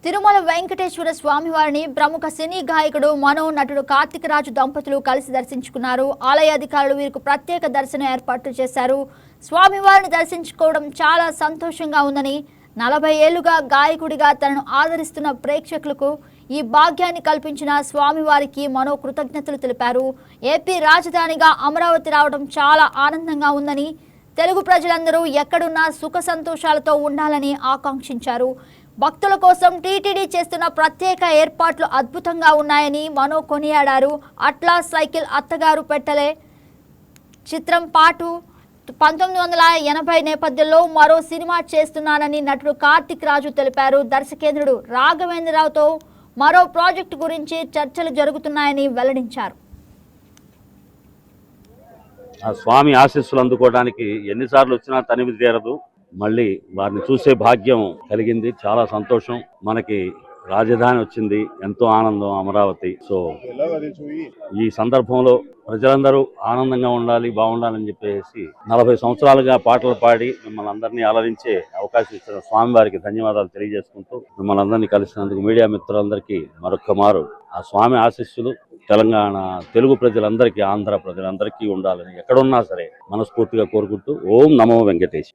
తిరుమల వెంకటేశ్వర స్వామివారిని ప్రముఖ సినీ గాయకుడు మనో నటుడు కార్తిక్ రాజు దంపతులు కలిసి దర్శించుకున్నారు. ఆలయ అధికారులు వీరికి ప్రత్యేక దర్శనం ఏర్పాట్లు చేశారు. స్వామివారిని దర్శించుకోవడం చాలా సంతోషంగా ఉందని, 40 ఏళ్లుగా గాయకుడిగా తనను ఆదరిస్తున్న ప్రేక్షకులకు ఈ భాగ్యాన్ని కల్పించిన స్వామివారికి మనో కృతజ్ఞతలు తెలిపారు. ఏపీ రాజధానిగా అమరావతి రావడం చాలా ఆనందంగా ఉందని, తెలుగు ప్రజలందరూ ఎక్కడున్నా సుఖ సంతోషాలతో ఉండాలని ఆకాంక్షించారు. భక్తుల కోసం టీటీడీ చేస్తున్న ప్రత్యేక ఏర్పాట్లు అద్భుతంగా ఉన్నాయని మనో కొనియాడారు. అట్లా సైకిల్ అత్తగారు పెట్టలే చిత్రం పాటు 1980 నేపథ్యంలో మరో సినిమా చేస్తున్నానని నటుడు కార్తిక్ రాజు తెలిపారు. దర్శకేంద్రుడు రాఘవేంద్రరావుతో మరో ప్రాజెక్టు గురించి చర్చలు జరుగుతున్నాయని వెల్లడించారు. ఆ స్వామి ఆశీస్సులు అందుకోవడానికి ఎన్నిసార్లు వచ్చినా తనివి తీరదు. మళ్ళీ వారిని చూసే భాగ్యం కలిగింది. చాలా సంతోషం. మనకి రాజధాని వచ్చింది, ఎంతో ఆనందం అమరావతి. సో ఈ సందర్భంలో ప్రజలందరూ ఆనందంగా ఉండాలి, బాగుండాలని చెప్పేసి 40 సంవత్సరాలుగా పాటలు పాడి మిమ్మల్ని అందరినీ అలరించే అవకాశం ఇచ్చిన స్వామివారికి ధన్యవాదాలు తెలియజేసుకుంటూ, మిమ్మల్ని అందరినీ కలిసినందుకు మీడియా మిత్రులందరికీ మరొక్క మారు ఆ స్వామి ఆశీస్సులు తెలంగాణ తెలుగు ప్రజలందరికీ, ఆంధ్ర ప్రజలందరికీ ఉండాలని ఎక్కడున్నా సరే మనస్ఫూర్తిగా కోరుకుంటూ ఓం నమో వెంకటేశ్.